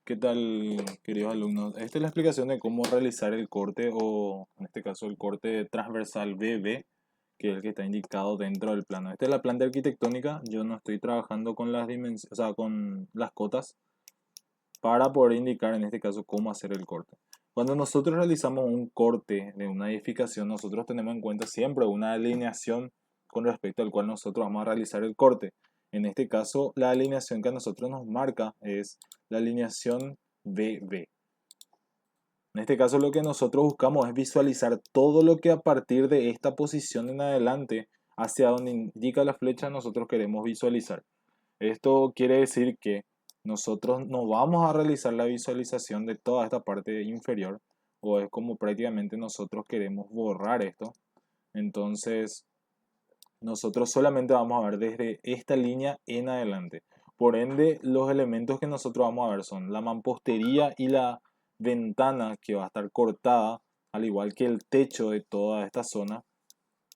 ¿Qué tal, queridos alumnos? Esta es la explicación de cómo realizar el corte o, en este caso, el corte transversal BB, que es el que está indicado dentro del plano. Esta es la planta arquitectónica. Yo no estoy trabajando con las dimensiones, o sea, con las cotas para poder indicar, en este caso, cómo hacer el corte. Cuando nosotros realizamos un corte de una edificación, nosotros tenemos en cuenta siempre una alineación con respecto al cual nosotros vamos a realizar el corte. En este caso, la alineación que a nosotros nos marca es la alineación BB. En este caso, lo que nosotros buscamos es visualizar todo lo que a partir de esta posición en adelante, hacia donde indica la flecha, nosotros queremos visualizar. Esto quiere decir que nosotros no vamos a realizar la visualización de toda esta parte inferior, o es como prácticamente nosotros queremos borrar esto. Entonces, nosotros solamente vamos a ver desde esta línea en adelante. Por ende, los elementos que nosotros vamos a ver son la mampostería y la ventana que va a estar cortada, al igual que el techo de toda esta zona.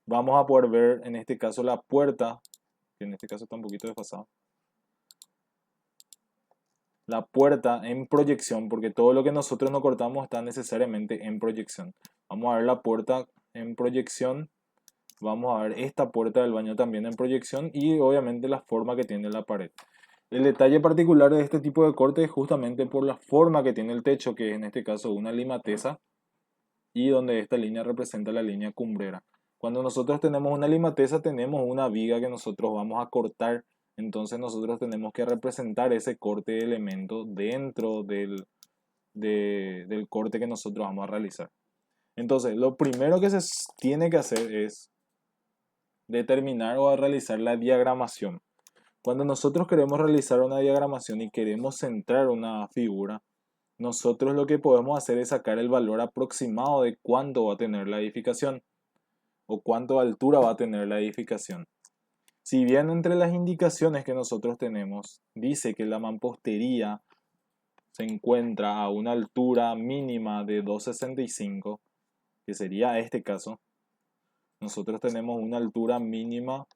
Vamos a poder ver en este caso la puerta, que en este caso está un poquito desfasado. La puerta en proyección, porque todo lo que nosotros no cortamos está necesariamente en proyección. Vamos a ver la puerta en proyección. Vamos a ver esta puerta del baño también en proyección y obviamente la forma que tiene la pared. El detalle particular de este tipo de corte es justamente por la forma que tiene el techo, que es en este caso una limateza, y donde esta línea representa la línea cumbrera. Cuando nosotros tenemos una limateza, tenemos una viga que nosotros vamos a cortar, entonces nosotros tenemos que representar ese corte de elemento dentro del corte que nosotros vamos a realizar. Entonces, lo primero que se tiene que hacer es determinar o realizar la diagramación. Cuando nosotros queremos realizar una diagramación y queremos centrar una figura, nosotros lo que podemos hacer es sacar el valor aproximado de cuánto va a tener la edificación o cuánto altura va a tener la edificación. Si bien entre las indicaciones que nosotros tenemos dice que la mampostería se encuentra a una altura mínima de 2,65, que sería este caso, nosotros tenemos una altura mínima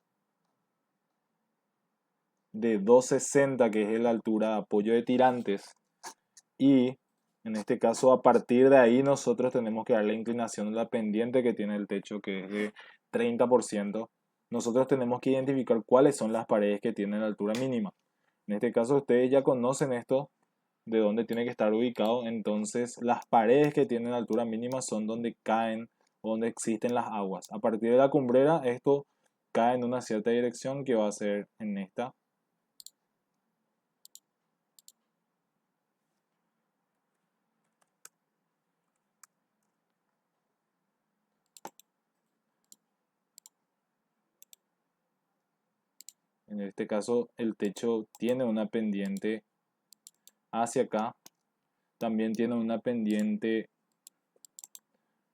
de 2,60, que es la altura de apoyo de tirantes, y en este caso a partir de ahí nosotros tenemos que dar la inclinación a la pendiente que tiene el techo, que es de 30%. Nosotros tenemos que identificar cuáles son las paredes que tienen la altura mínima. En este caso ustedes ya conocen esto, de dónde tiene que estar ubicado. Entonces las paredes que tienen altura mínima son donde caen o donde existen las aguas. A partir de la cumbrera esto cae en una cierta dirección, que va a ser en esta. En este caso el techo tiene una pendiente hacia acá. También tiene una pendiente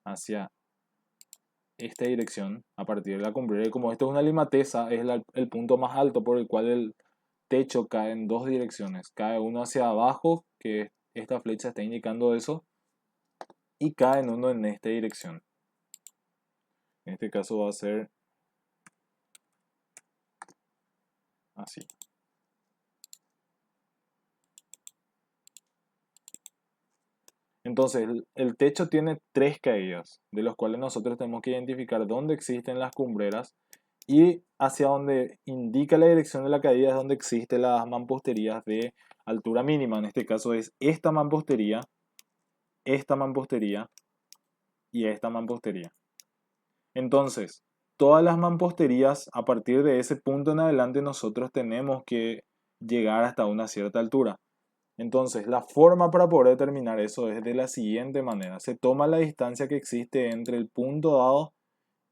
hacia esta dirección a partir de la cumbrera. Y como esto es una limateza, es el punto más alto por el cual el techo cae en dos direcciones. Cae uno hacia abajo, que esta flecha está indicando eso, y cae en uno en esta dirección. En este caso va a ser así. Entonces, el techo tiene tres caídas, de los cuales nosotros tenemos que identificar dónde existen las cumbreras, y hacia donde indica la dirección de la caída es donde existen las mamposterías de altura mínima. En este caso es esta mampostería y esta mampostería. Entonces, todas las mamposterías, a partir de ese punto en adelante, nosotros tenemos que llegar hasta una cierta altura. Entonces, la forma para poder determinar eso es de la siguiente manera. Se toma la distancia que existe entre el punto dado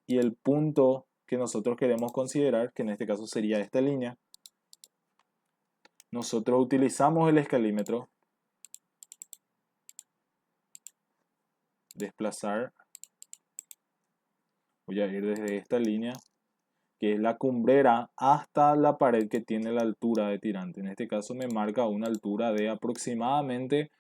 y el punto que nosotros queremos considerar, que en este caso sería esta línea. Nosotros utilizamos el escalímetro, desplazar, voy a ir desde esta línea, que es la cumbrera, hasta la pared que tiene la altura de tirante. En este caso me marca una altura de aproximadamente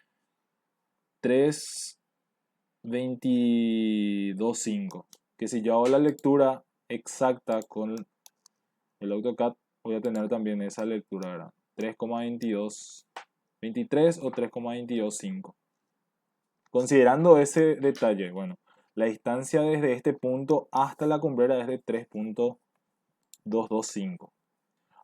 3,225. Que si yo hago la lectura exacta con el AutoCAD, voy a tener también esa lectura, ¿verdad? 3,22 23 o 3,225. Considerando ese detalle, bueno, la distancia desde este punto hasta la cumbrera es de 3,225.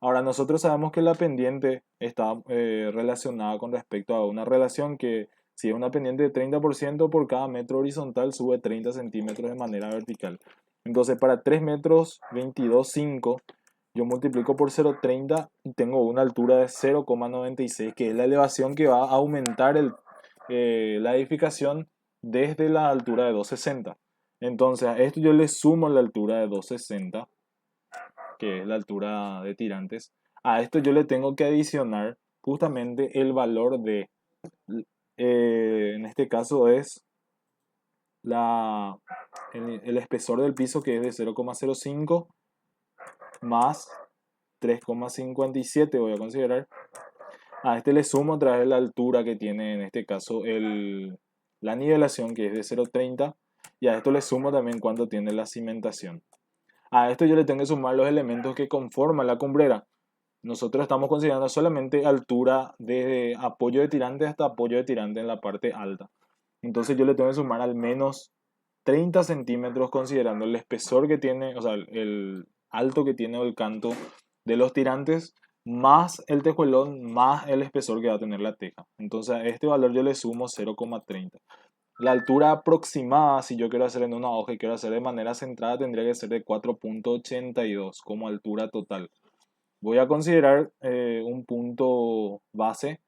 Ahora, nosotros sabemos que la pendiente está relacionada con respecto a una relación que si es una pendiente de 30% por cada metro horizontal sube 30 centímetros de manera vertical. Entonces, para 3 metros 22,5 yo multiplico por 0,30 y tengo una altura de 0,96, que es la elevación que va a aumentar la edificación desde la altura de 260. Entonces, a esto yo le sumo la altura de 260, que es la altura de tirantes. A esto yo le tengo que adicionar justamente el valor de, en este caso es la, el espesor del piso, que es de 0,05 más 3,57 voy a considerar. A este le sumo otra vez la altura que tiene en este caso la nivelación, que es de 0,30, y a esto le sumo también cuánto tiene la cimentación. A esto yo le tengo que sumar los elementos que conforman la cumbrera. Nosotros estamos considerando solamente altura desde apoyo de tirante hasta apoyo de tirante en la parte alta. Entonces yo le tengo que sumar al menos 30 centímetros considerando el espesor que tiene, o sea, el alto que tiene el canto de los tirantes, más el tejuelón, más el espesor que va a tener la teja. Entonces a este valor yo le sumo 0,30. La altura aproximada, si yo quiero hacer en una hoja y quiero hacer de manera centrada, tendría que ser de 4,82 como altura total. Voy a considerar un punto base,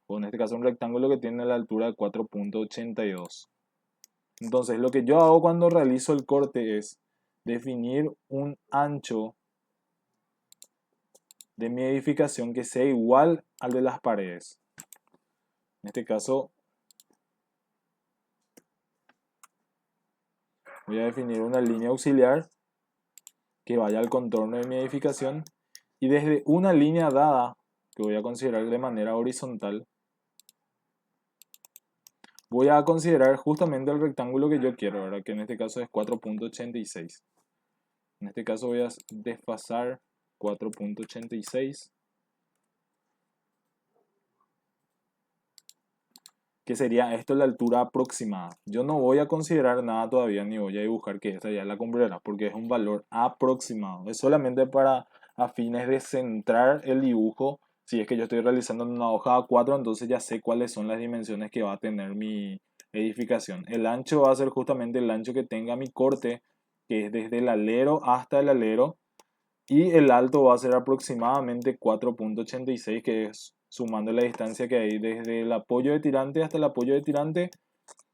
o en este caso un rectángulo que tiene la altura de 4,82. Entonces, lo que yo hago cuando realizo el corte es definir un ancho de mi edificación que sea igual al de las paredes. En este caso, voy a definir una línea auxiliar que vaya al contorno de mi edificación, y desde una línea dada, que voy a considerar de manera horizontal, voy a considerar justamente el rectángulo que yo quiero, ¿verdad? Que en este caso es 4,86. En este caso voy a desfasar 4,86, que sería esto la altura aproximada. Yo no voy a considerar nada todavía, ni voy a dibujar que esta ya es la cumbrera, porque es un valor aproximado. Es solamente para a fines de centrar el dibujo. Si es que yo estoy realizando en una hoja A4, entonces ya sé cuáles son las dimensiones que va a tener mi edificación. El ancho va a ser justamente el ancho que tenga mi corte, que es desde el alero hasta el alero. Y el alto va a ser aproximadamente 4,86, que es sumando la distancia que hay desde el apoyo de tirante hasta el apoyo de tirante,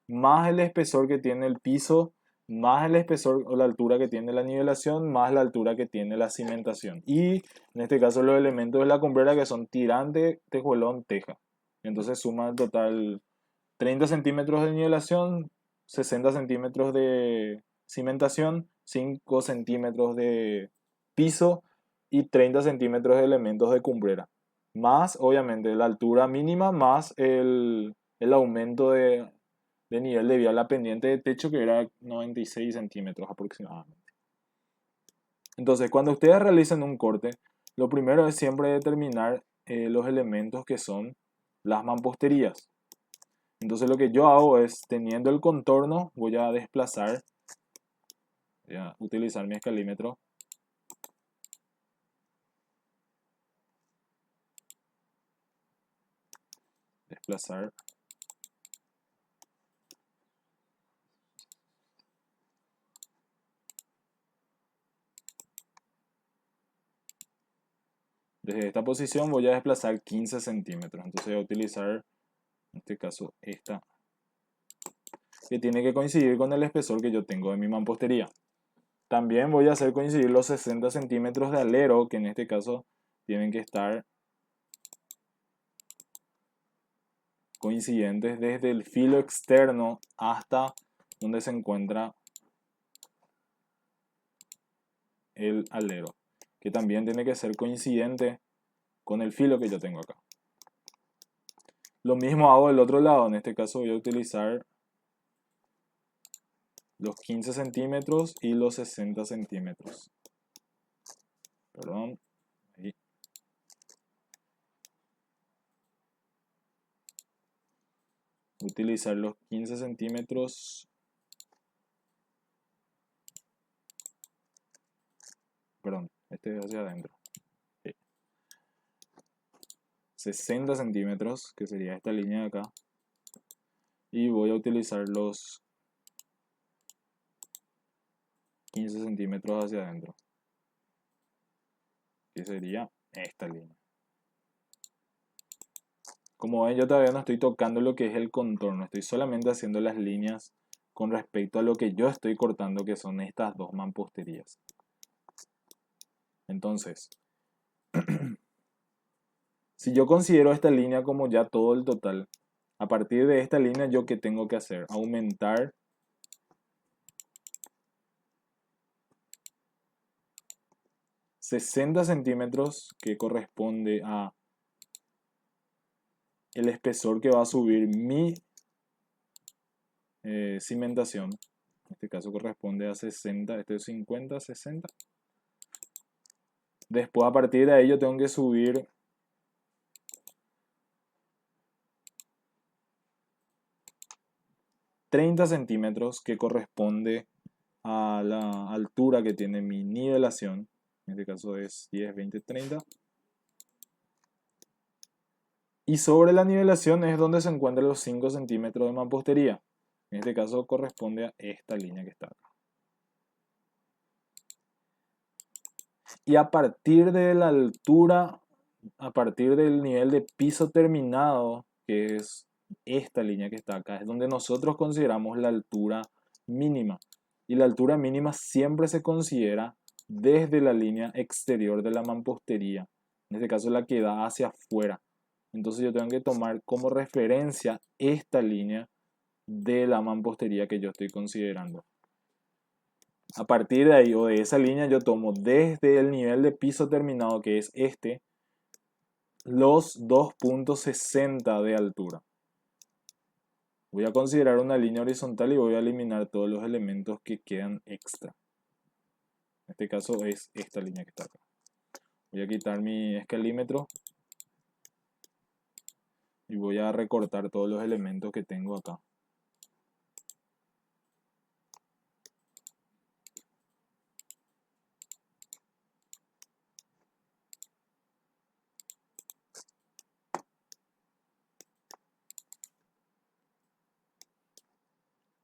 más el espesor que tiene el piso, más el espesor o la altura que tiene la nivelación, más la altura que tiene la cimentación. Y en este caso los elementos de la cumbrera, que son tirante, tejuelón, teja. Entonces suma en total 30 centímetros de nivelación, 60 centímetros de cimentación, 5 centímetros de piso y 30 centímetros de elementos de cumbrera. Más, obviamente, la altura mínima, más el aumento de nivel debido a la pendiente de techo, que era 96 centímetros aproximadamente. Entonces, cuando ustedes realizan un corte, lo primero es siempre determinar los elementos que son las mamposterías. Entonces lo que yo hago es, teniendo el contorno, voy a desplazar, voy a utilizar mi escalímetro, desplazar, desde esta posición voy a desplazar 15 centímetros, entonces voy a utilizar, en este caso, esta, que tiene que coincidir con el espesor que yo tengo de mi mampostería. También voy a hacer coincidir los 60 centímetros de alero, que en este caso tienen que estar coincidentes desde el filo externo hasta donde se encuentra el alero, que también tiene que ser coincidente con el filo que yo tengo acá. Lo mismo hago del otro lado, en este caso voy a utilizar los 15 centímetros y los 60 centímetros. Perdón. Ahí. utilizar los 15 centímetros, perdón, este es hacia adentro, sí. 60 centímetros, que sería esta línea de acá, y voy a utilizar los 15 centímetros hacia adentro, que sería esta línea. Como ven, yo todavía no estoy tocando lo que es el contorno, estoy solamente haciendo las líneas con respecto a lo que yo estoy cortando, que son estas dos mamposterías. Entonces, si yo considero esta línea como ya todo el total, a partir de esta línea, ¿yo qué tengo que hacer? Aumentar $60 centímetros, que corresponde a el espesor que va a subir mi cimentación. En este caso corresponde a 60, este es 50, 60. Después, a partir de ahí, yo tengo que subir 30 centímetros, que corresponde a la altura que tiene mi nivelación. En este caso es 10, 20, 30. Y sobre la nivelación es donde se encuentran los 5 centímetros de mampostería. En este caso corresponde a esta línea que está acá. Y a partir de la altura, a partir del nivel de piso terminado, que es esta línea que está acá, es donde nosotros consideramos la altura mínima. Y la altura mínima siempre se considera desde la línea exterior de la mampostería. En este caso la que da hacia afuera. Entonces yo tengo que tomar como referencia esta línea de la mampostería que yo estoy considerando. A partir de ahí o de esa línea yo tomo desde el nivel de piso terminado, que es este, los 2.60 de altura. Voy a considerar una línea horizontal y voy a eliminar todos los elementos que quedan extra. En este caso es esta línea que está acá. Voy a quitar mi escalímetro y voy a recortar todos los elementos que tengo acá.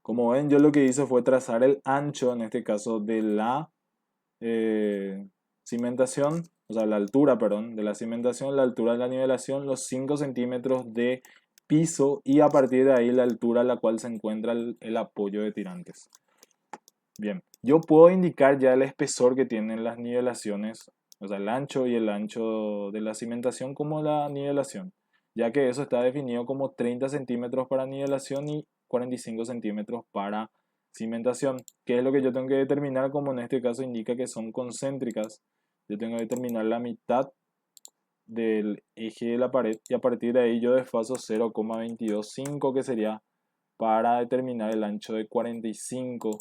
Como ven, yo lo que hice fue trazar el ancho, en este caso, de la cimentación, o sea, la altura, perdón, de la cimentación, la altura de la nivelación, los 5 centímetros de piso y a partir de ahí la altura a la cual se encuentra el apoyo de tirantes. Bien, yo puedo indicar ya el espesor que tienen las nivelaciones, o sea, el ancho y el ancho de la cimentación como la nivelación, ya que eso está definido como 30 centímetros para nivelación y 45 centímetros para cimentación, que es lo que yo tengo que determinar, como en este caso indica que son concéntricas. Yo tengo que determinar la mitad del eje de la pared y a partir de ahí yo desfaso 0,225, que sería para determinar el ancho de 45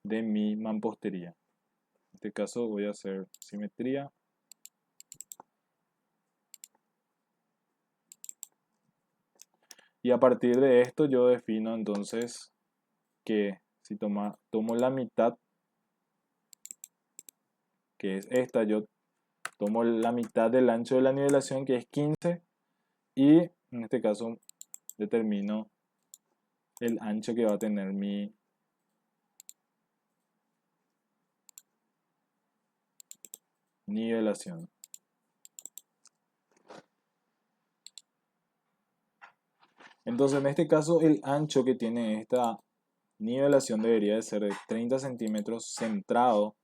de mi mampostería. En este caso voy a hacer simetría. Y a partir de esto yo defino entonces que si tomo la mitad, que es esta, yo tomo la mitad del ancho de la nivelación, que es 15, y en este caso determino el ancho que va a tener mi nivelación. Entonces en este caso el ancho que tiene esta nivelación debería de ser de 30 centímetros centrado.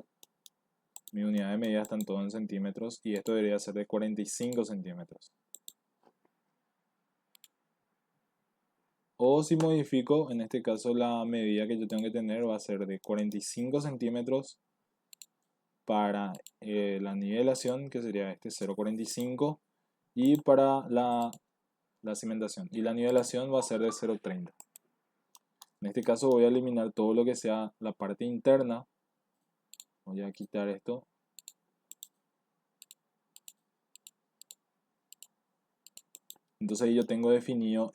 Mi unidad de medida están todo en centímetros y esto debería ser de 45 centímetros. O si modifico, en este caso la medida que yo tengo que tener va a ser de 45 centímetros para la nivelación, que sería este 0,45, y para la cimentación. Y la nivelación va a ser de 0,30. En este caso voy a eliminar todo lo que sea la parte interna. Voy a quitar esto. Entonces ahí yo tengo definido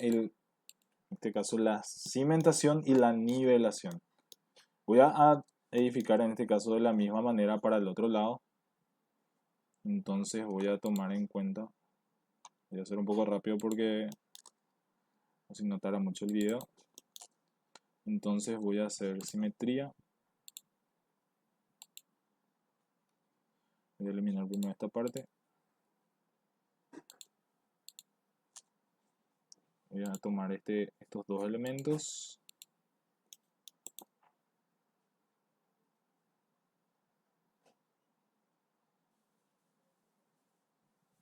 En este caso la cimentación y la nivelación. Voy a edificar en este caso de la misma manera para el otro lado. Entonces voy a tomar en cuenta, voy a hacer un poco rápido porque si no tarda mucho el video. Entonces voy a hacer simetría. Voy a eliminar primero esta parte. Voy a tomar estos dos elementos.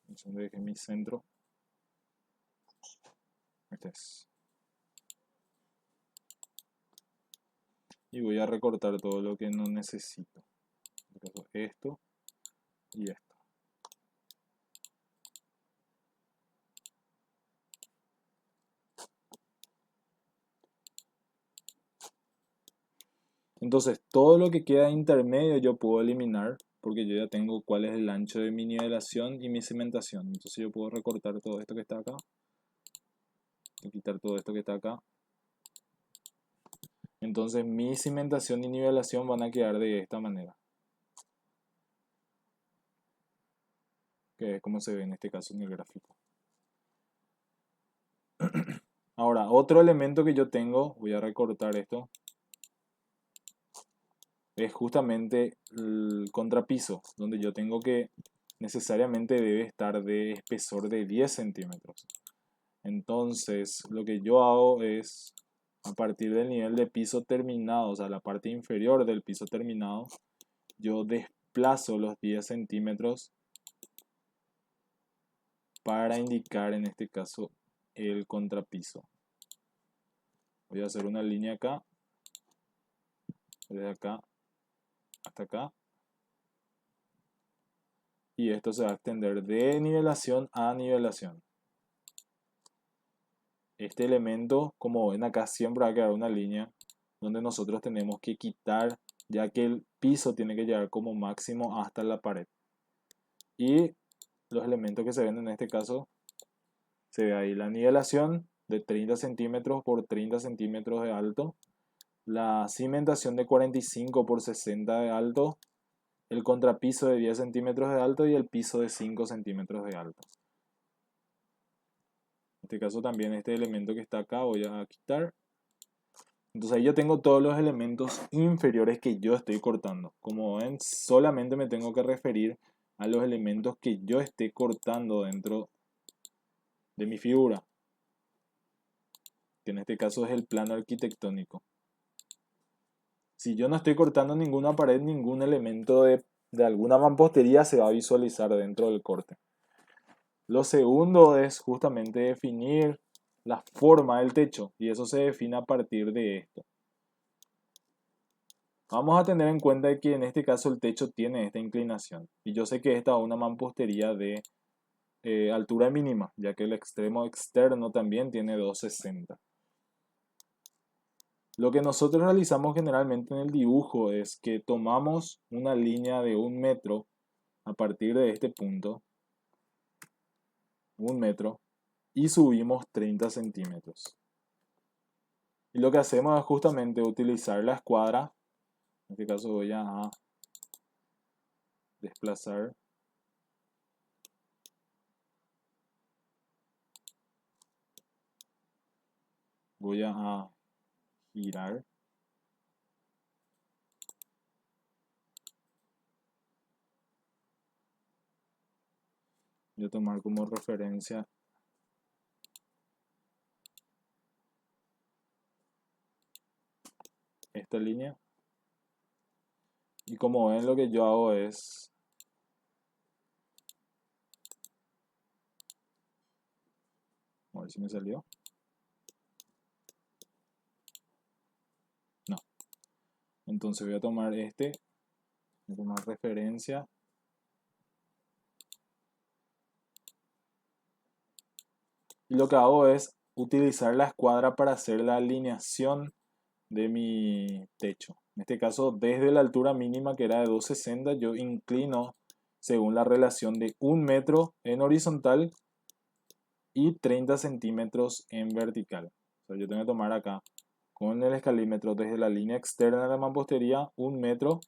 Es donde dejé mi centro. Este es. Y voy a recortar todo lo que no necesito. Esto y esto. Entonces todo lo que queda intermedio yo puedo eliminar porque yo ya tengo cuál es el ancho de mi nivelación y mi cimentación. Entonces yo puedo recortar todo esto que está acá. Y quitar todo esto que está acá. Entonces mi cimentación y nivelación van a quedar de esta manera. Que es como se ve en este caso en el gráfico. Ahora, otro elemento que yo tengo, voy a recortar esto, es justamente el contrapiso, donde yo tengo que necesariamente debe estar de espesor de 10 centímetros. Entonces, lo que yo hago es, a partir del nivel de piso terminado, o sea, la parte inferior del piso terminado, yo desplazo los 10 centímetros para indicar en este caso el contrapiso. Voy a hacer una línea acá, desde acá hasta acá. Y esto se va a extender de nivelación a nivelación. Este elemento, como ven acá, siempre va a quedar una línea donde nosotros tenemos que quitar, ya que el piso tiene que llegar como máximo hasta la pared. Y los elementos que se ven en este caso, se ve ahí la nivelación de 30 centímetros por 30 centímetros de alto, la cimentación de 45 por 60 de alto, el contrapiso de 10 centímetros de alto y el piso de 5 centímetros de alto. En este caso también este elemento que está acá voy a quitar. Entonces ahí yo tengo todos los elementos inferiores que yo estoy cortando. Como ven, solamente me tengo que referir a los elementos que yo esté cortando dentro de mi figura, que en este caso es el plano arquitectónico. Si yo no estoy cortando ninguna pared, ningún elemento de alguna mampostería se va a visualizar dentro del corte. Lo segundo es justamente definir la forma del techo, y eso se define a partir de esto. Vamos a tener en cuenta que en este caso el techo tiene esta inclinación, y yo sé que esta es una mampostería de altura mínima, ya que el extremo externo también tiene 2,60. Lo que nosotros realizamos generalmente en el dibujo es que tomamos una línea de 1 metro a partir de este punto, 1 metro, y subimos 30 centímetros. Y lo que hacemos es justamente utilizar la escuadra. En este caso voy a desplazar. Voy a girar. Voy a tomar como referencia esta línea. Y como ven, lo que yo hago es a ver si me salió. No. Entonces voy a tomar voy a tomar referencia. Y lo que hago es utilizar la escuadra para hacer la alineación de mi techo. En este caso, desde la altura mínima que era de 2,60, yo inclino según la relación de 1 metro en horizontal y 30 centímetros en vertical. sea, yo tengo que tomar acá con el escalímetro desde la línea externa de la mampostería 1 metro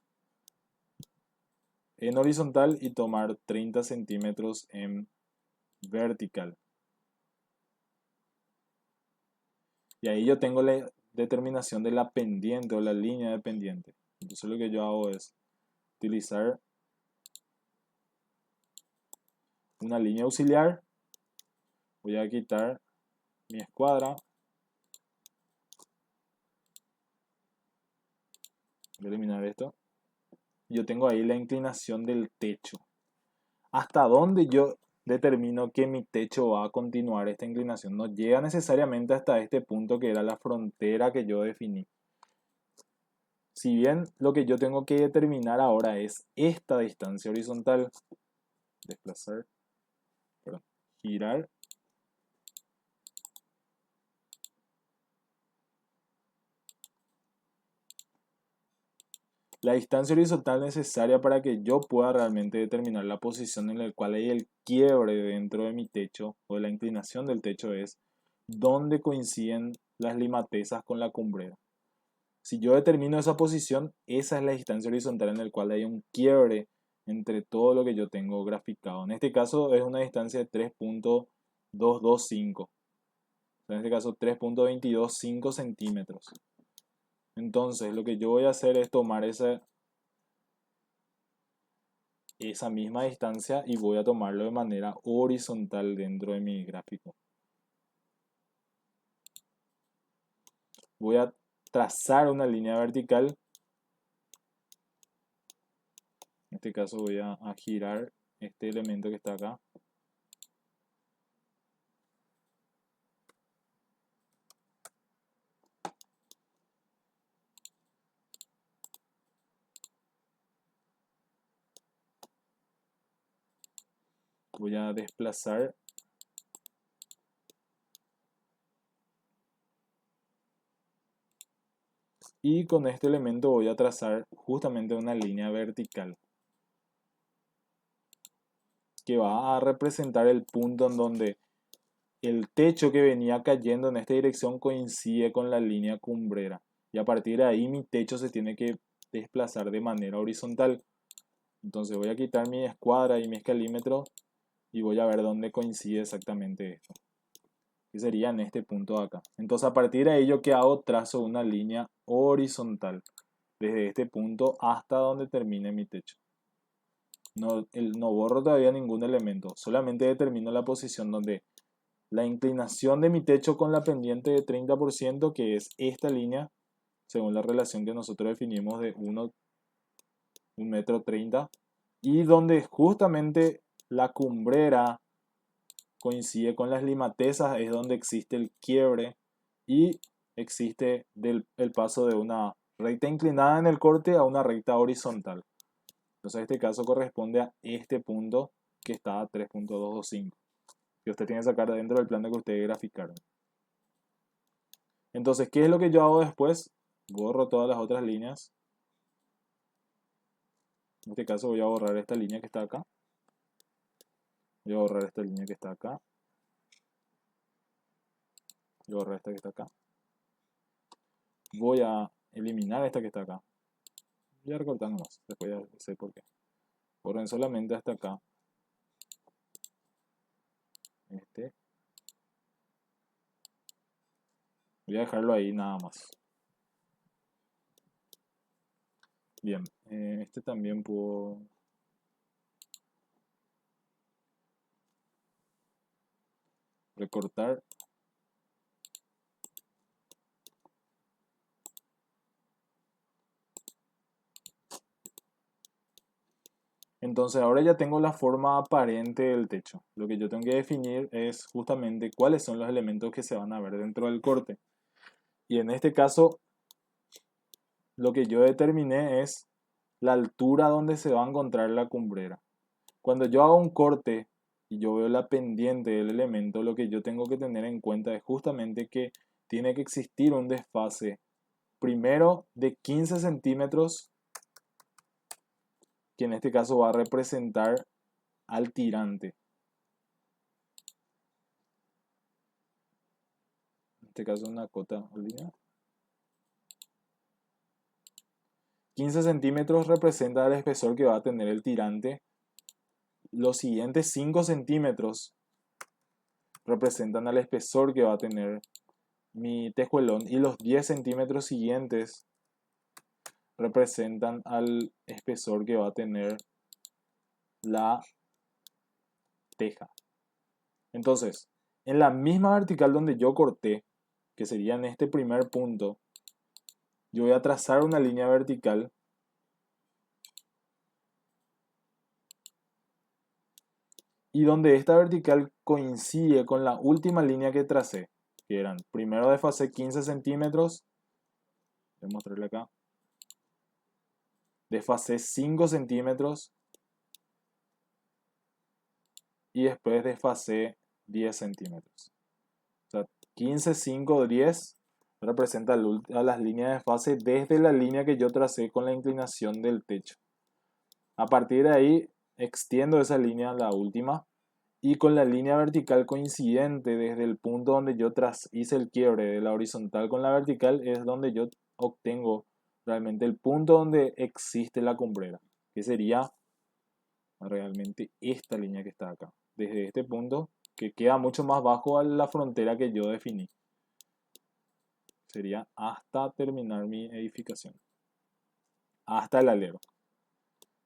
en horizontal y tomar 30 centímetros en vertical. Y ahí yo tengo la determinación de la pendiente o la línea de pendiente. Entonces lo que yo hago es utilizar una línea auxiliar. Voy a quitar mi escuadra. Voy a eliminar esto. Yo tengo ahí la inclinación del techo. Hasta dónde yo determino que mi techo va a continuar esta inclinación. No llega necesariamente hasta este punto que era la frontera que yo definí. Si bien lo que yo tengo que determinar ahora es esta distancia horizontal, desplazar, perdón, girar, la distancia horizontal necesaria para que yo pueda realmente determinar la posición en la cual hay el quiebre dentro de mi techo o de la inclinación del techo es donde coinciden las limatezas con la cumbrera. Si yo determino esa posición, esa es la distancia horizontal en la cual hay un quiebre entre todo lo que yo tengo graficado. En este caso es una distancia de 3.225. En este caso 3.225 centímetros. Entonces lo que yo voy a hacer es tomar esa misma distancia y voy a tomarlo de manera horizontal dentro de mi gráfico. Voy a trazar una línea vertical. En este caso voy a girar este elemento que está acá. Voy a desplazar y con este elemento voy a trazar justamente una línea vertical que va a representar el punto en donde el techo que venía cayendo en esta dirección coincide con la línea cumbrera y a partir de ahí mi techo se tiene que desplazar de manera horizontal. Entonces voy a quitar mi escuadra y mi escalímetro y voy a ver dónde coincide exactamente esto. Que sería en este punto de acá. Entonces a partir de ahí yo que hago trazo una línea horizontal desde este punto hasta donde termine mi techo. No borro todavía ningún elemento, solamente determino la posición donde la inclinación de mi techo con la pendiente de 30%, que es esta línea, según la relación que nosotros definimos de 1 metro 30, y donde justamente la cumbrera coincide con las limatezas, es donde existe el quiebre y existe el paso de una recta inclinada en el corte a una recta horizontal. Entonces este caso corresponde a este punto que está a 3.225, que usted tiene que sacar dentro del plano que ustedes graficaron. Entonces, ¿qué es lo que yo hago después? Borro todas las otras líneas. En este caso voy a borrar esta línea que está acá. Voy a borrar esta línea que está acá. Voy a borrar esta que está acá. Voy a eliminar esta que está acá. Voy a recortar nomás. Después ya sé por qué. Borren solamente hasta acá. Este. Voy a dejarlo ahí nada más. Bien. Este también puedo recortar. Entonces ahora ya tengo la forma aparente del techo. Lo que yo tengo que definir es justamente cuáles son los elementos que se van a ver dentro del corte. Y en este caso, lo que yo determiné es la altura donde se va a encontrar la cumbrera. Cuando yo hago un corte y yo veo la pendiente del elemento, lo que yo tengo que tener en cuenta es justamente que tiene que existir un desfase primero de 15 centímetros, que en este caso va a representar al tirante. este caso una cota o línea. 15 centímetros representa el espesor que va a tener el tirante. Los siguientes 5 centímetros representan el espesor que va a tener mi tejuelón. Y los 10 centímetros siguientes representan al espesor que va a tener la teja. Entonces, en la misma vertical donde yo corté, que sería en este primer punto, yo voy a trazar una línea vertical y donde esta vertical coincide con la última línea que tracé, que eran, primero desfasé 15 centímetros, voy a mostrarle acá, desfasé 5 centímetros y después desfasé 10 centímetros. O sea, 15, 5, 10 representa a las líneas de fase desde la línea que yo tracé con la inclinación del techo. A partir de ahí extiendo esa línea, la última, y con la línea vertical coincidente desde el punto donde yo hice el quiebre de la horizontal con la vertical es donde yo obtengo realmente el punto donde existe la cumbrera, que sería realmente esta línea que está acá. Desde este punto, que queda mucho más bajo a la frontera que yo definí. Sería hasta terminar mi edificación. Hasta el alero.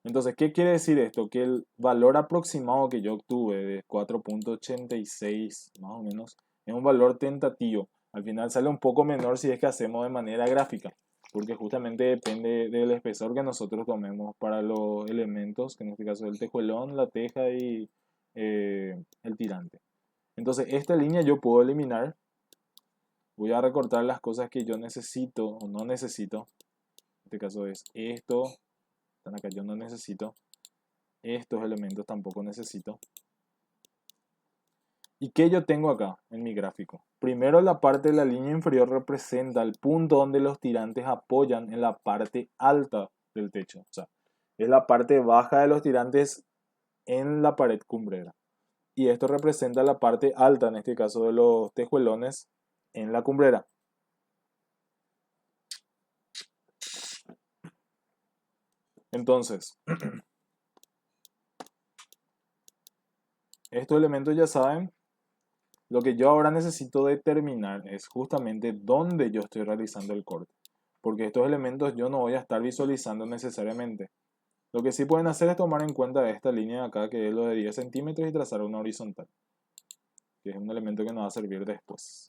Entonces, ¿qué quiere decir esto? Que el valor aproximado que yo obtuve de 4.86 más o menos es un valor tentativo. Al final sale un poco menor si es que hacemos de manera gráfica, porque justamente depende del espesor que nosotros tomemos para los elementos, que en este caso es el tejuelón, la teja y el tirante. Entonces, esta línea yo puedo eliminar. Voy a recortar las cosas que yo necesito o no necesito. En este caso es esto. Están acá, yo no necesito. Estos elementos tampoco necesito. ¿Y qué yo tengo acá en mi gráfico? Primero, la parte de la línea inferior representa el punto donde los tirantes apoyan en la parte alta del techo. O sea, es la parte baja de los tirantes en la pared cumbrera. Y esto representa la parte alta, en este caso de los tejuelones, en la cumbrera. Entonces, estos elementos ya saben. Lo que yo ahora necesito determinar es justamente dónde yo estoy realizando el corte. Porque estos elementos yo no voy a estar visualizando necesariamente. Lo que sí pueden hacer es tomar en cuenta esta línea de acá, que es lo de 10 centímetros, y trazar una horizontal. Que es un elemento que nos va a servir después.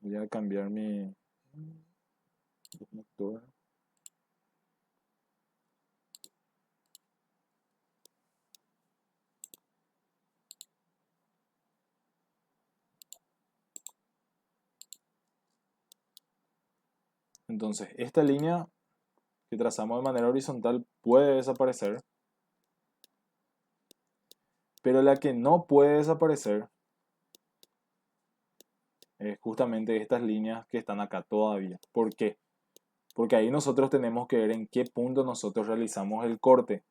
Voy a cambiar mi motor. Entonces, esta línea que trazamos de manera horizontal puede desaparecer. Pero la que no puede desaparecer es justamente estas líneas que están acá todavía. ¿Por qué? Porque ahí nosotros tenemos que ver en qué punto nosotros realizamos el corte.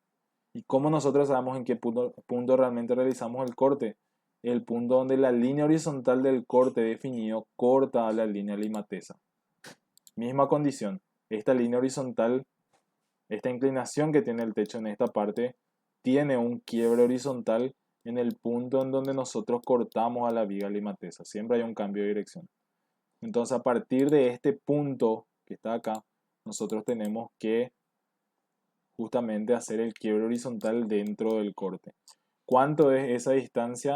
¿Y cómo nosotros sabemos en qué punto realmente realizamos el corte? El punto donde la línea horizontal del corte definido corta a la línea limatesa. Misma condición. Esta línea horizontal, esta inclinación que tiene el techo en esta parte, tiene un quiebre horizontal en el punto en donde nosotros cortamos a la viga limatesa. Siempre hay un cambio de dirección. Entonces, a partir de este punto que está acá, nosotros tenemos que justamente hacer el quiebre horizontal dentro del corte. ¿Cuánto es esa distancia?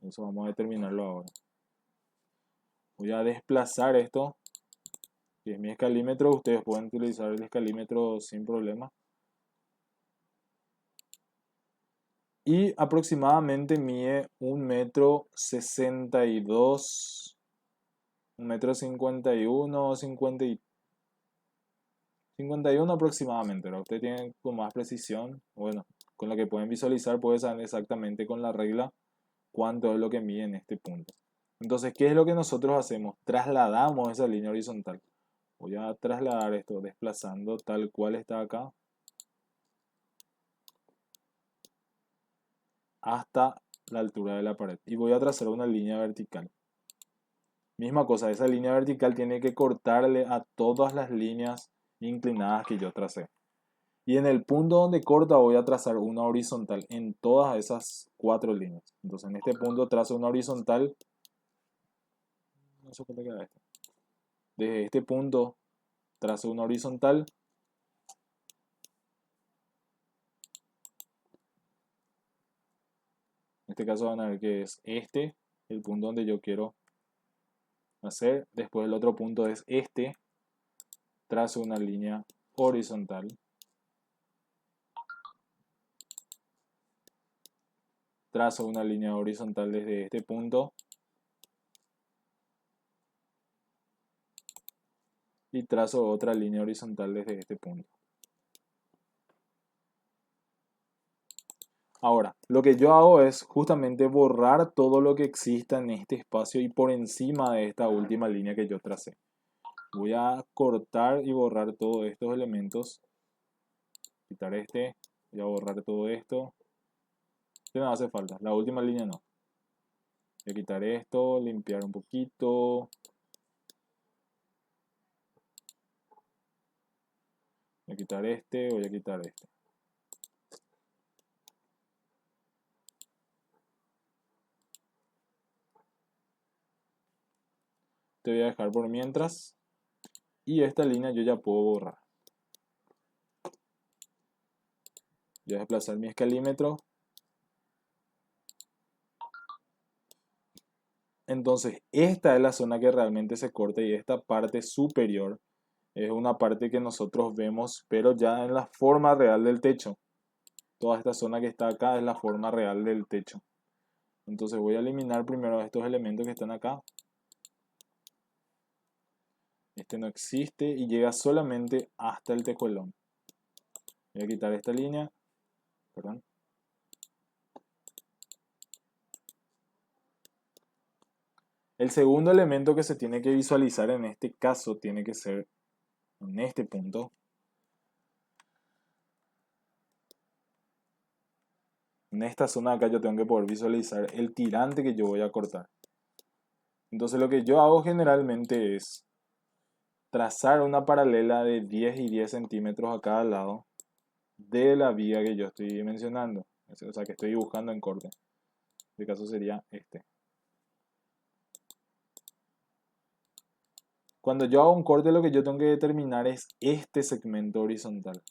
Eso vamos a determinarlo ahora. Voy a desplazar esto, que es mi escalímetro. Ustedes pueden utilizar el escalímetro sin problema. Y aproximadamente mide 1,62 m, 1,51 m, 51 aproximadamente. ¿No? Usted tiene con más precisión, bueno, con lo que pueden visualizar, pueden saber exactamente con la regla cuánto es lo que mide en este punto. Entonces, ¿qué es lo que nosotros hacemos? Trasladamos esa línea horizontal. Voy a trasladar esto desplazando tal cual está acá hasta la altura de la pared. Y voy a trazar una línea vertical. Misma cosa, esa línea vertical tiene que cortarle a todas las líneas inclinadas que yo tracé. Y en el punto donde corta voy a trazar una horizontal en todas esas 4 líneas. Entonces en este punto trazo una horizontal. No sé cuánto queda esto. Desde este punto trazo una horizontal. En este caso van a ver que es este, el punto donde yo quiero hacer. Después el otro punto es este. Trazo una línea horizontal. Trazo una línea horizontal desde este punto. Y trazo otra línea horizontal desde este punto. Ahora, lo que yo hago es justamente borrar todo lo que exista en este espacio y por encima de esta última línea que yo tracé. Voy a cortar y borrar todos estos elementos. Quitar este, voy a borrar todo esto. Este no hace falta, la última línea no. Voy a quitar esto, limpiar un poquito. Voy a quitar este, voy a quitar este. Te voy a dejar por mientras. Y esta línea yo ya puedo borrar. Voy a desplazar mi escalímetro. Entonces, esta es la zona que realmente se corta y esta parte superior es una parte que nosotros vemos, pero ya en la forma real del techo. Toda esta zona que está acá es la forma real del techo. Entonces voy a eliminar primero estos elementos que están acá. Este no existe y llega solamente hasta el tejuelón. Voy a quitar esta línea. Perdón. El segundo elemento que se tiene que visualizar en este caso tiene que ser en este punto. En esta zona acá yo tengo que poder visualizar el tirante que yo voy a cortar. Entonces lo que yo hago generalmente es trazar una paralela de 10 y 10 centímetros a cada lado de la viga que yo estoy mencionando. O sea, que estoy dibujando en corte. En este caso sería este. Cuando yo hago un corte, lo que yo tengo que determinar es este segmento horizontal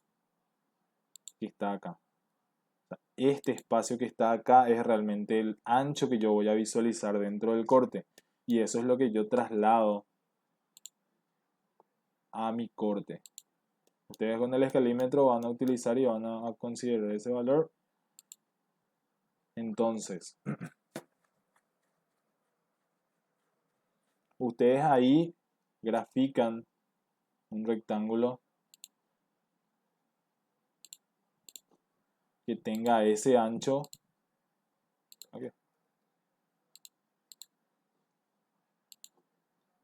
que está acá. O sea, este espacio que está acá es realmente el ancho que yo voy a visualizar dentro del corte. Y eso es lo que yo traslado a mi corte. Ustedes con el escalímetro van a utilizar y van a considerar ese valor. Entonces, ustedes ahí grafican un rectángulo que tenga ese ancho. Okay,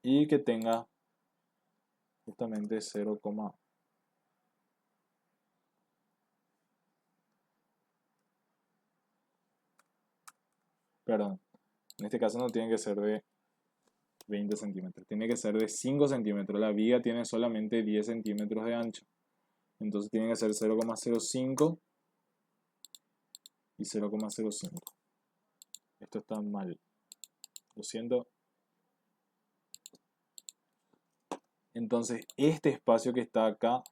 y que tenga justamente 0, perdón, en este caso no tiene que ser de 20 centímetros, tiene que ser de 5 centímetros. La viga tiene solamente 10 centímetros de ancho, entonces tiene que ser 0,05 y 0,05. Esto está mal, lo siento. Entonces este espacio que está acá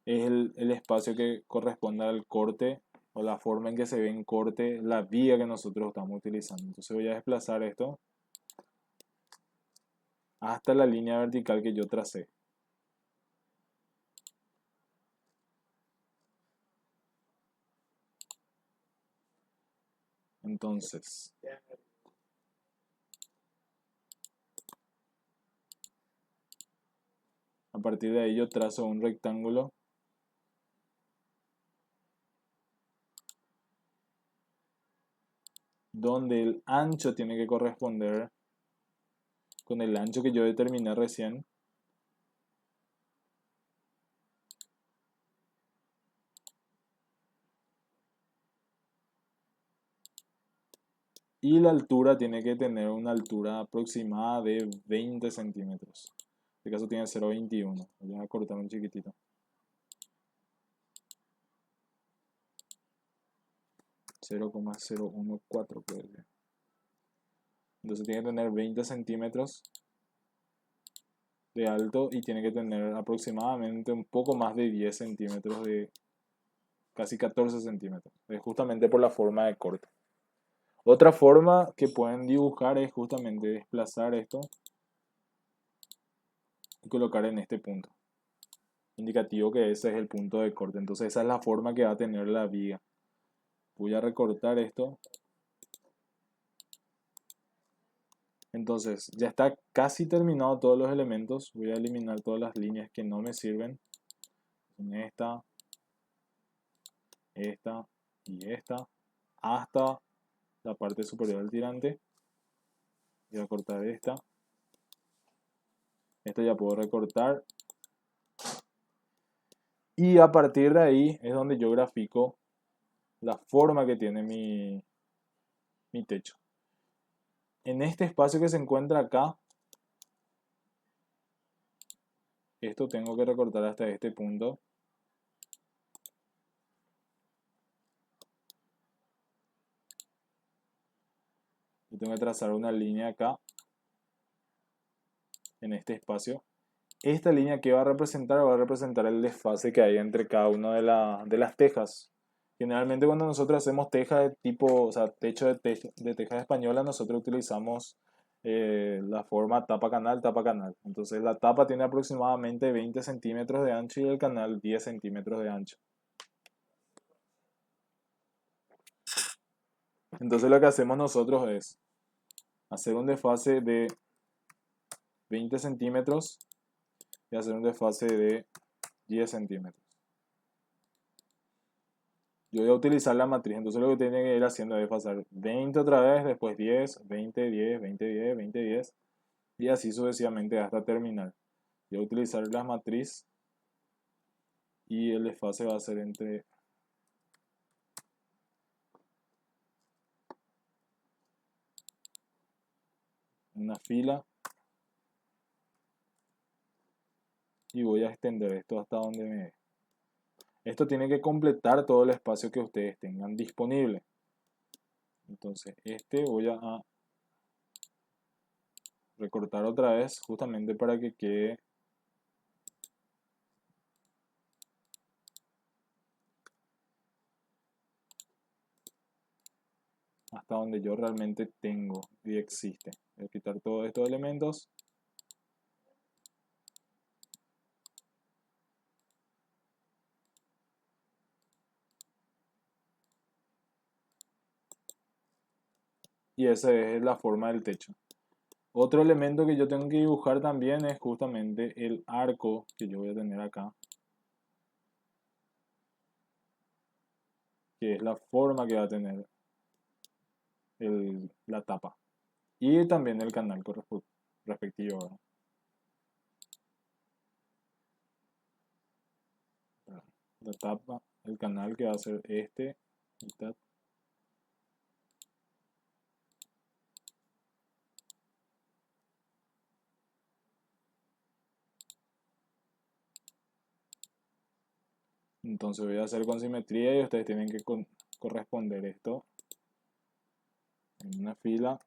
es el espacio que corresponde al corte o la forma en que se ve en corte la viga que nosotros estamos utilizando. Entonces voy a desplazar esto hasta la línea vertical que yo tracé. Entonces, a partir de ahí yo trazo un rectángulo donde el ancho tiene que corresponder con el ancho que yo determiné recién. Y la altura tiene que tener una altura aproximada de 20 centímetros. En este caso tiene 0,21. Voy a cortar un chiquitito. 0,014 puede ser. Entonces tiene que tener 20 centímetros de alto y tiene que tener aproximadamente un poco más de 10 centímetros de casi 14 centímetros. Es justamente por la forma de corte. Otra forma que pueden dibujar es justamente desplazar esto y colocar en este punto. Indicativo que ese es el punto de corte. Entonces esa es la forma que va a tener la viga. Voy a recortar esto. Entonces ya está casi terminado todos los elementos. Voy a eliminar todas las líneas que no me sirven. Esta y esta. Hasta la parte superior del tirante. Voy a cortar esta. Esta ya puedo recortar. Y a partir de ahí es donde yo grafico la forma que tiene mi techo. En este espacio que se encuentra acá, esto tengo que recortar hasta este punto. Y tengo que trazar una línea acá, en este espacio. Esta línea que va a representar el desfase que hay entre cada una de las tejas. Generalmente cuando nosotros hacemos teja de tipo, o sea, techo de teja española, nosotros utilizamos la forma tapa-canal, tapa-canal. Entonces la tapa tiene aproximadamente 20 centímetros de ancho y el canal 10 centímetros de ancho. Entonces lo que hacemos nosotros es hacer un desfase de 20 centímetros y hacer un desfase de 10 centímetros. Yo voy a utilizar la matriz, entonces lo que tiene que ir haciendo es pasar 20 otra vez, después 10, 20, 10, 20, 10, 20, 10 y así sucesivamente hasta terminar. Voy a utilizar la matriz y el desfase va a ser entre una fila y voy a extender esto hasta donde me dé. Esto tiene que completar todo el espacio que ustedes tengan disponible. Entonces este voy a recortar otra vez justamente para que quede hasta donde yo realmente tengo y existe. Voy a quitar todos estos elementos. Y esa es la forma del techo. Otro elemento que yo tengo que dibujar también es justamente el arco que yo voy a tener acá. Que es la forma que va a tener la tapa. Y también el canal respectivo, ¿verdad? La tapa, el canal que va a ser este. Mitad. Entonces voy a hacer con simetría y ustedes tienen que corresponder esto en una fila.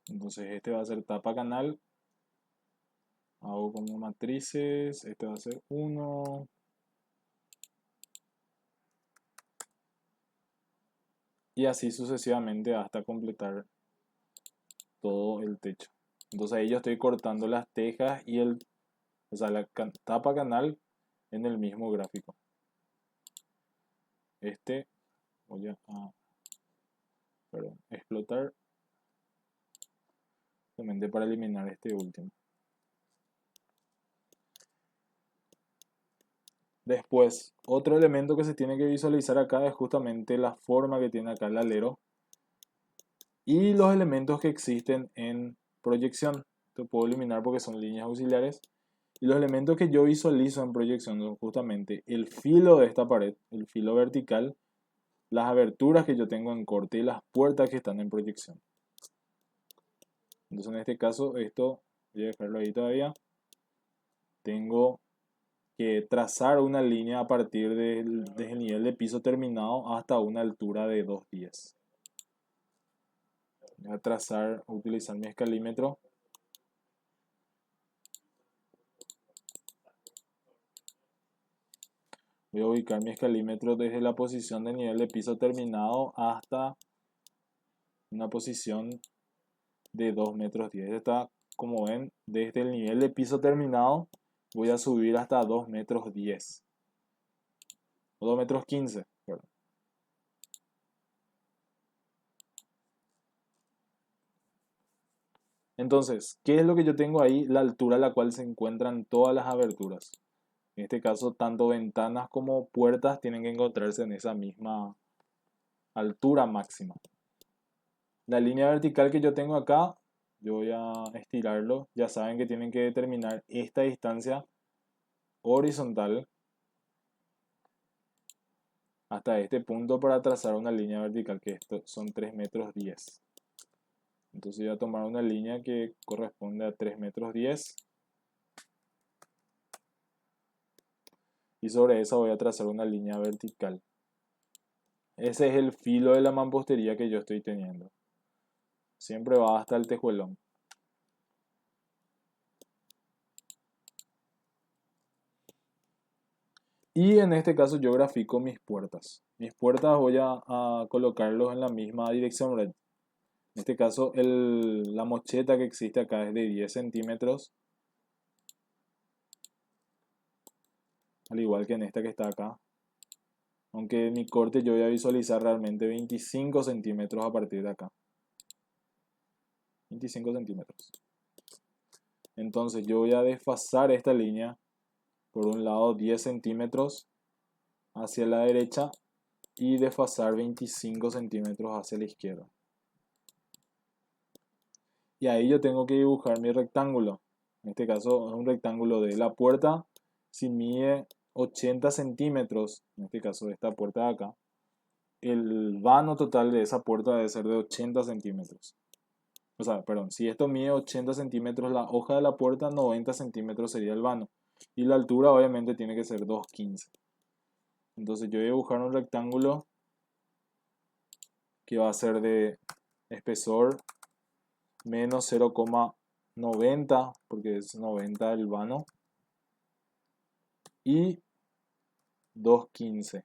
Entonces este va a ser tapa canal. Hago como matrices. Este va a ser 1. Y así sucesivamente hasta completar todo el techo. Entonces ahí yo estoy cortando las tejas y o sea, la tapa canal en el mismo gráfico. Este voy a explotar simplemente para eliminar este último. Después, otro elemento que se tiene que visualizar acá es justamente la forma que tiene acá el alero y los elementos que existen en proyección. Esto puedo eliminar porque son líneas auxiliares. Y los elementos que yo visualizo en proyección son justamente el filo de esta pared, el filo vertical, las aberturas que yo tengo en corte y las puertas que están en proyección. Entonces en este caso esto voy a dejarlo ahí todavía. Tengo que trazar una línea a partir desde el nivel de piso terminado hasta una altura de 2,10. Voy a trazar, utilizar mi escalímetro. Voy a ubicar mi escalímetro desde la posición de nivel de piso terminado hasta una posición de 2,10 m. Está, como ven, desde el nivel de piso terminado voy a subir hasta 2,10 m. O 2,15 m, perdón. Entonces, ¿qué es lo que yo tengo ahí? La altura a la cual se encuentran todas las aberturas. En este caso, tanto ventanas como puertas tienen que encontrarse en esa misma altura máxima. La línea vertical que yo tengo acá, yo voy a estirarlo. Ya saben que tienen que determinar esta distancia horizontal hasta este punto para trazar una línea vertical, que esto son 3,10 m. Entonces voy a tomar una línea que corresponde a 3,10 m. Y sobre esa voy a trazar una línea vertical. Ese es el filo de la mampostería que yo estoy teniendo. Siempre va hasta el tejuelón. Y en este caso yo grafico mis puertas. Mis puertas voy a colocarlos en la misma dirección. En este caso la mocheta que existe acá es de 10 centímetros. Al igual que en esta que está acá. Aunque en mi corte yo voy a visualizar realmente 25 centímetros a partir de acá. 25 centímetros. Entonces yo voy a desfasar esta línea. Por un lado 10 centímetros hacia la derecha y desfasar 25 centímetros hacia la izquierda. Y ahí yo tengo que dibujar mi rectángulo. En este caso es un rectángulo de la puerta. Si mide 80 centímetros, en este caso de esta puerta de acá, el vano total de esa puerta debe ser de 80 centímetros. O sea, perdón, si esto mide 80 centímetros la hoja de la puerta, 90 centímetros sería el vano. Y la altura obviamente tiene que ser 2,15. Entonces yo voy a dibujar un rectángulo que va a ser de espesor menos 0,90, porque es 90 el vano, y 2,15,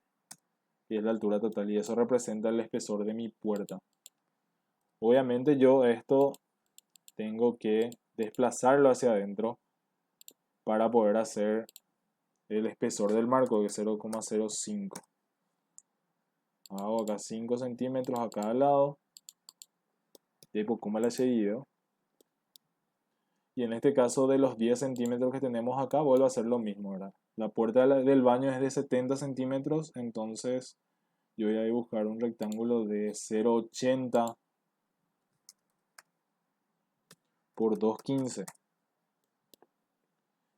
que es la altura total, y eso representa el espesor de mi puerta. Obviamente yo esto tengo que desplazarlo hacia adentro para poder hacer el espesor del marco, que es 0,05. Hago acá 5 centímetros a cada lado, y como la seguido. Y en este caso de los 10 centímetros que tenemos acá, vuelvo a hacer lo mismo, ¿verdad? La puerta del baño es de 70 centímetros, entonces yo voy a dibujar un rectángulo de 0,80 por 2,15.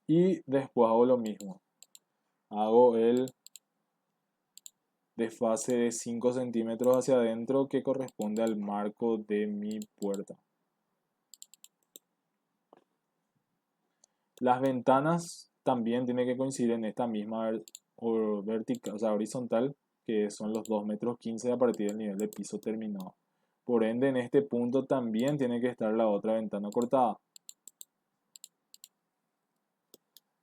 Y después hago lo mismo. Hago el desfase de 5 centímetros hacia adentro que corresponde al marco de mi puerta. Las ventanas también tienen que coincidir en esta misma vertical, o sea, horizontal, que son los 2,15 m a partir del nivel de piso terminado. Por ende, en este punto también tiene que estar la otra ventana cortada.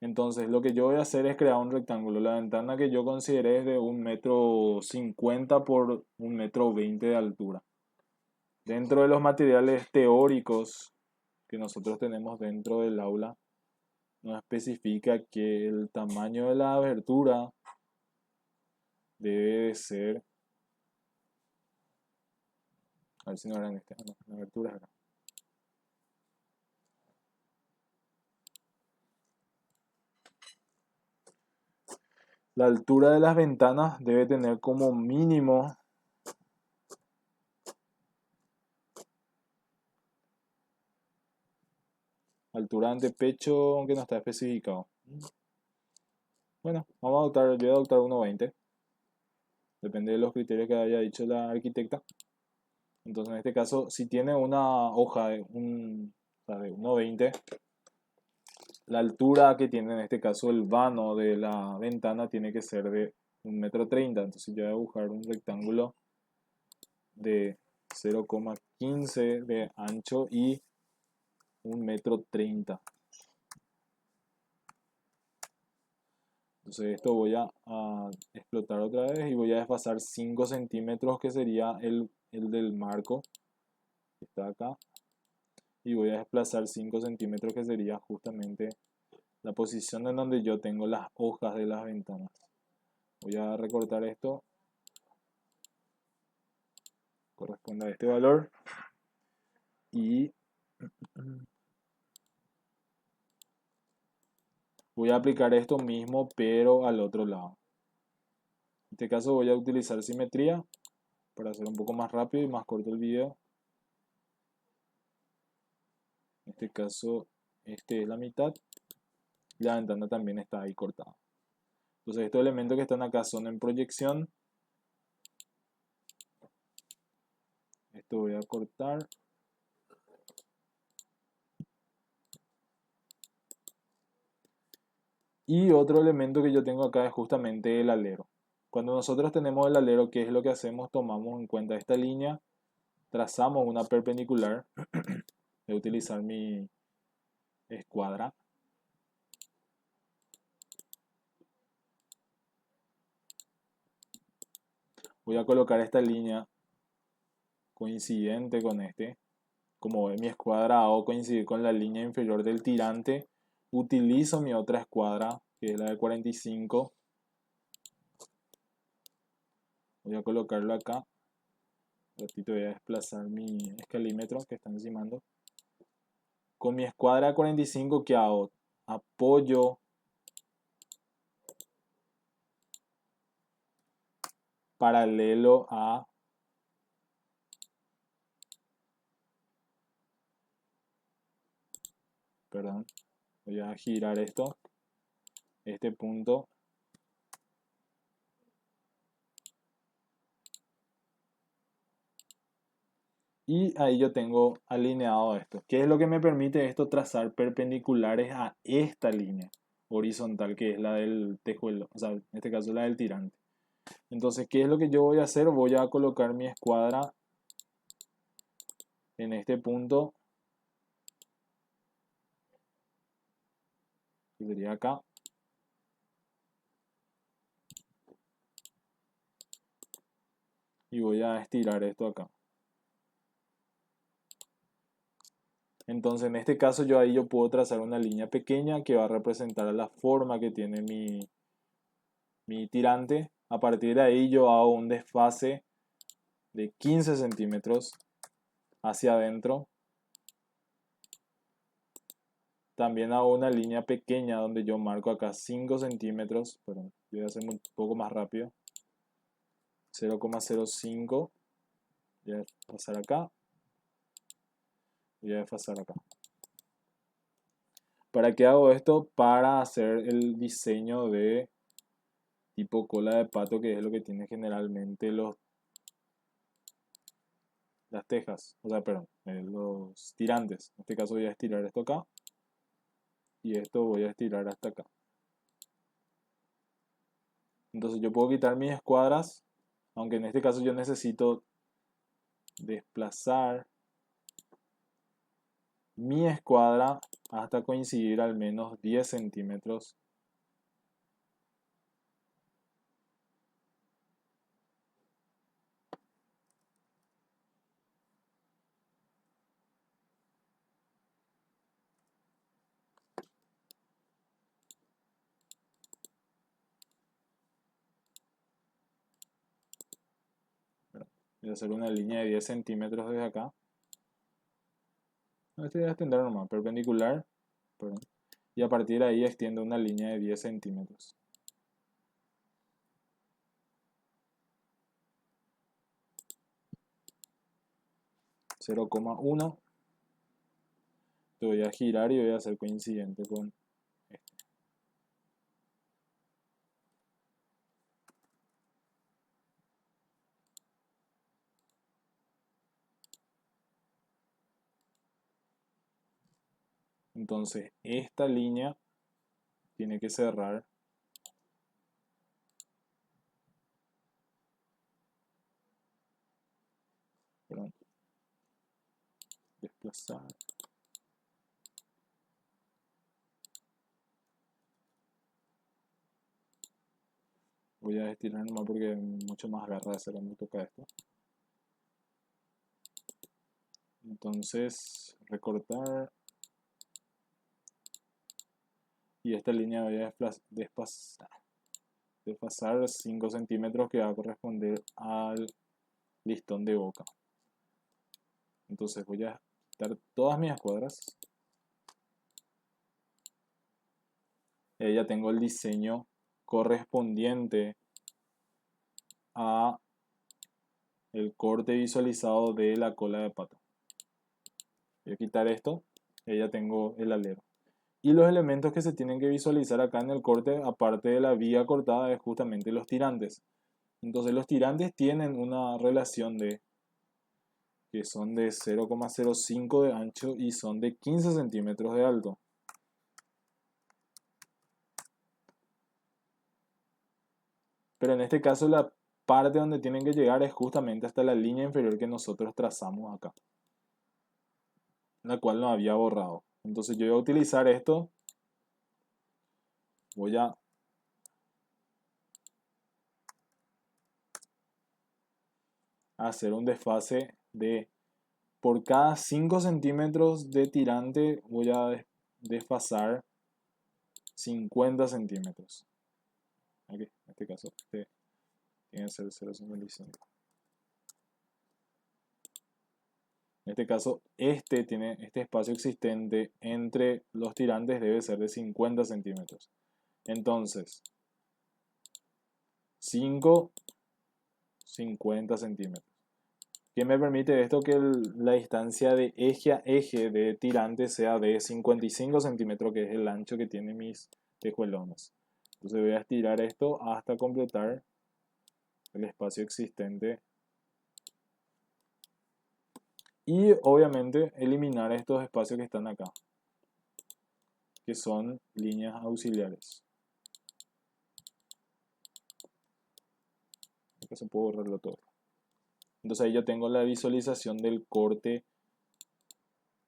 Entonces, lo que yo voy a hacer es crear un rectángulo. La ventana que yo consideré es de 1,50 m por 1,20 m de altura. Dentro de los materiales teóricos que nosotros tenemos dentro del aula, nos especifica que el tamaño de la abertura debe de ser, a ver si no era en este, no, la abertura era. La altura de las ventanas debe tener como mínimo altura ante pecho, aunque no está especificado. Bueno, vamos a adoptar, yo voy a adoptar 1,20. Depende de los criterios que haya dicho la arquitecta. Entonces, en este caso, si tiene una hoja o sea, de 1,20, la altura que tiene en este caso el vano de la ventana tiene que ser de 1,30 m. Entonces, yo voy a buscar un rectángulo de 0,15 de ancho y 1,30 m. Entonces esto voy a explotar otra vez y voy a desfasar 5 centímetros, que sería el del marco que está acá. Y voy a desplazar 5 centímetros, que sería justamente la posición en donde yo tengo las hojas de las ventanas. Voy a recortar esto. Corresponde a este valor. Y voy a aplicar esto mismo, pero al otro lado. En este caso voy a utilizar simetría para hacer un poco más rápido y más corto el video. En este caso, este es la mitad. La ventana también está ahí cortada. Entonces estos elementos que están acá son en proyección. Esto voy a cortar. Y otro elemento que yo tengo acá es justamente el alero. Cuando nosotros tenemos el alero, ¿qué es lo que hacemos? Tomamos en cuenta esta línea, trazamos una perpendicular. Voy a utilizar mi escuadra. Voy a colocar esta línea coincidente con este. Como ve, mi escuadra hago coincidir con la línea inferior del tirante. Utilizo mi otra escuadra, que es la de 45. Voy a colocarlo acá. Un ratito voy a desplazar mi escalímetro que está encimando. Con mi escuadra 45, ¿qué hago? Apoyo paralelo a perdón, voy a girar esto, este punto. Y ahí yo tengo alineado esto. ¿Qué es lo que me permite esto? Trazar perpendiculares a esta línea horizontal, que es la del tejuelo, o sea, en este caso la del tirante. Entonces, ¿qué es lo que yo voy a hacer? Voy a colocar mi escuadra en este punto, que sería acá. Y voy a estirar esto acá. Entonces, en este caso, yo puedo trazar una línea pequeña que va a representar la forma que tiene mi tirante. A partir de ahí yo hago un desfase de 15 centímetros hacia adentro. También hago una línea pequeña donde yo marco acá 5 centímetros. Perdón, voy a hacer un poco más rápido. 0,05. Voy a pasar acá. Voy a desfasar acá. ¿Para qué hago esto? Para hacer el diseño de tipo cola de pato, que es lo que tiene generalmente las tejas, o sea, perdón, los tirantes. En este caso voy a estirar esto acá y esto voy a estirar hasta acá. Entonces yo puedo quitar mis escuadras, aunque en este caso yo necesito desplazar mi escuadra hasta coincidir al menos 10 centímetros. Voy a hacer una línea de 10 centímetros desde acá. Este voy a extender nomás, perpendicular. Perdón. Y a partir de ahí extiendo una línea de 10 centímetros. 0,1. Te voy a girar y voy a hacer coincidente con este. Entonces, esta línea tiene que cerrar. Perdón. Desplazar. Voy a estirar nomás porque mucho más garra hacer cuando toca esto. Entonces, recortar. Y esta línea voy a desfasar 5 centímetros que va a corresponder al listón de boca. Entonces voy a quitar todas mis escuadras. Y ahí ya tengo el diseño correspondiente a el corte visualizado de la cola de pato. Voy a quitar esto y ya tengo el alero. Y los elementos que se tienen que visualizar acá en el corte, aparte de la viga cortada, es justamente los tirantes. Entonces los tirantes tienen una relación que son de 0,05 de ancho y son de 15 centímetros de alto. Pero en este caso la parte donde tienen que llegar es justamente hasta la línea inferior que nosotros trazamos acá, la cual no había borrado. Entonces yo voy a utilizar esto, voy a hacer un desfase de, por cada 5 centímetros de tirante voy a desfasar 50 centímetros. Aquí, en este caso, este tiene que ser 0,55. En este caso, este espacio existente entre los tirantes debe ser de 50 centímetros. Entonces, 5, 50 centímetros. ¿Qué me permite esto? Que la distancia de eje a eje de tirante sea de 55 centímetros, que es el ancho que tienen mis tejuelones. Entonces voy a estirar esto hasta completar el espacio existente. Y obviamente eliminar estos espacios que están acá, que son líneas auxiliares. Acá se puede borrarlo todo. Entonces ahí ya tengo la visualización del corte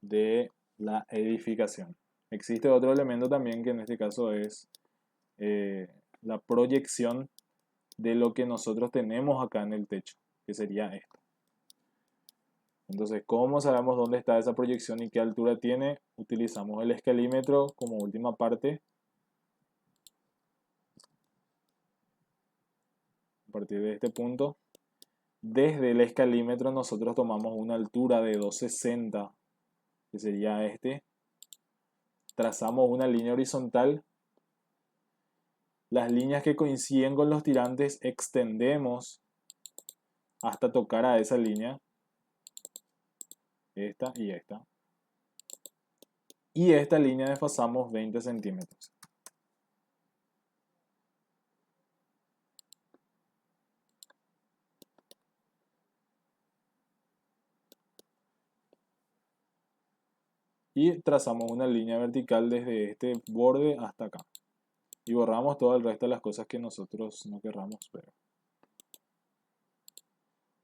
de la edificación. Existe otro elemento también que en este caso es la proyección de lo que nosotros tenemos acá en el techo, que sería esto. Entonces, ¿cómo sabemos dónde está esa proyección y qué altura tiene? Utilizamos el escalímetro como última parte. A partir de este punto, desde el escalímetro nosotros tomamos una altura de 260, que sería este. Trazamos una línea horizontal. Las líneas que coinciden con los tirantes extendemos hasta tocar a esa línea. Esta y esta. Y esta línea desfasamos 20 centímetros. Y trazamos una línea vertical desde este borde hasta acá. Y borramos todo el resto de las cosas que nosotros no querramos ver.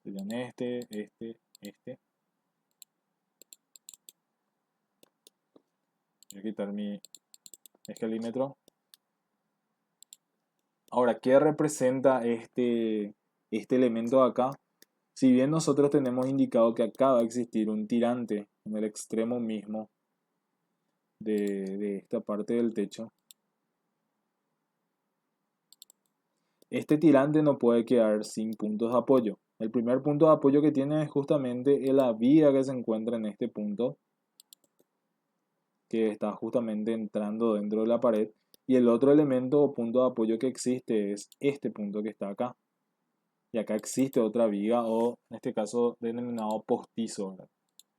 Serían este. Voy a quitar mi escalímetro. Ahora, ¿qué representa este elemento acá? Si bien nosotros tenemos indicado que acá va a existir un tirante en el extremo mismo de esta parte del techo, este tirante no puede quedar sin puntos de apoyo. El primer punto de apoyo que tiene es justamente la viga que se encuentra en este punto, que está justamente entrando dentro de la pared. Y el otro elemento o punto de apoyo que existe es este punto que está acá. Y acá existe otra viga, o en este caso denominado postizo, ¿verdad?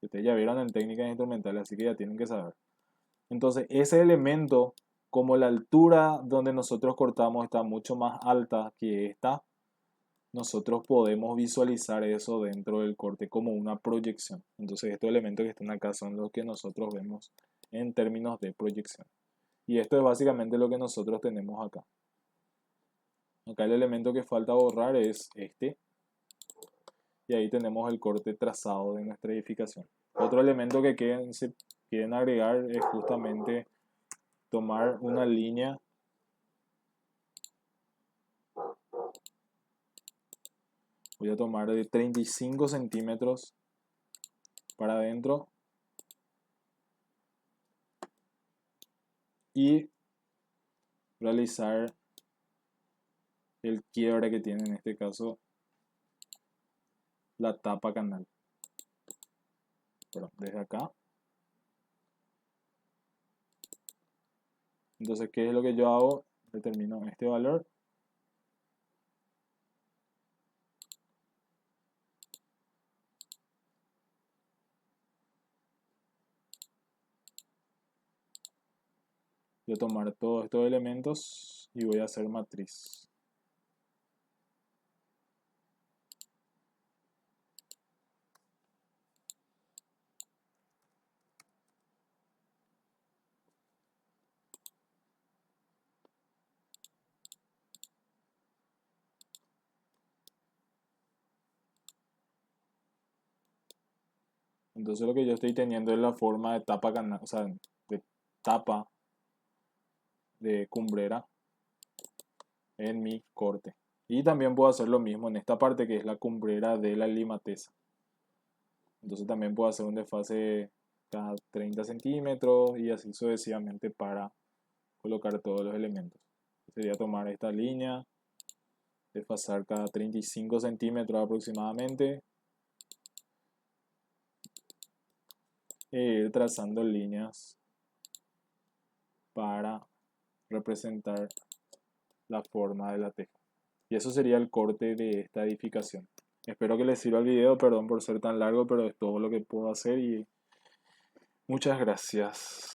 Ustedes ya vieron en técnicas instrumentales, así que ya tienen que saber. Entonces, ese elemento, como la altura donde nosotros cortamos está mucho más alta que esta, nosotros podemos visualizar eso dentro del corte como una proyección. Entonces, estos elementos que están acá son los que nosotros vemos en términos de proyección. Y esto es básicamente lo que nosotros tenemos acá. Acá el elemento que falta borrar es este. Y ahí tenemos el corte trazado de nuestra edificación. Otro elemento que quieren agregar es justamente tomar una línea voy a tomar de 35 centímetros para adentro y realizar el quiebre que tiene en este caso la tapa canal. Perdón, desde acá. Entonces, ¿qué es lo que yo hago? Determino este valor. Voy a tomar todos estos elementos y voy a hacer matriz. Entonces lo que yo estoy teniendo es la forma de tapa canal, o sea, de tapa de cumbrera en mi corte. Y también puedo hacer lo mismo en esta parte que es la cumbrera de la limateza. Entonces también puedo hacer un desfase cada 30 centímetros y así sucesivamente para colocar todos los elementos. Sería tomar esta línea, desfasar cada 35 centímetros aproximadamente e ir trazando líneas para representar la forma de la teja. Y eso sería el corte de esta edificación. Espero que les sirva el video, perdón por ser tan largo, pero es todo lo que puedo hacer y muchas gracias.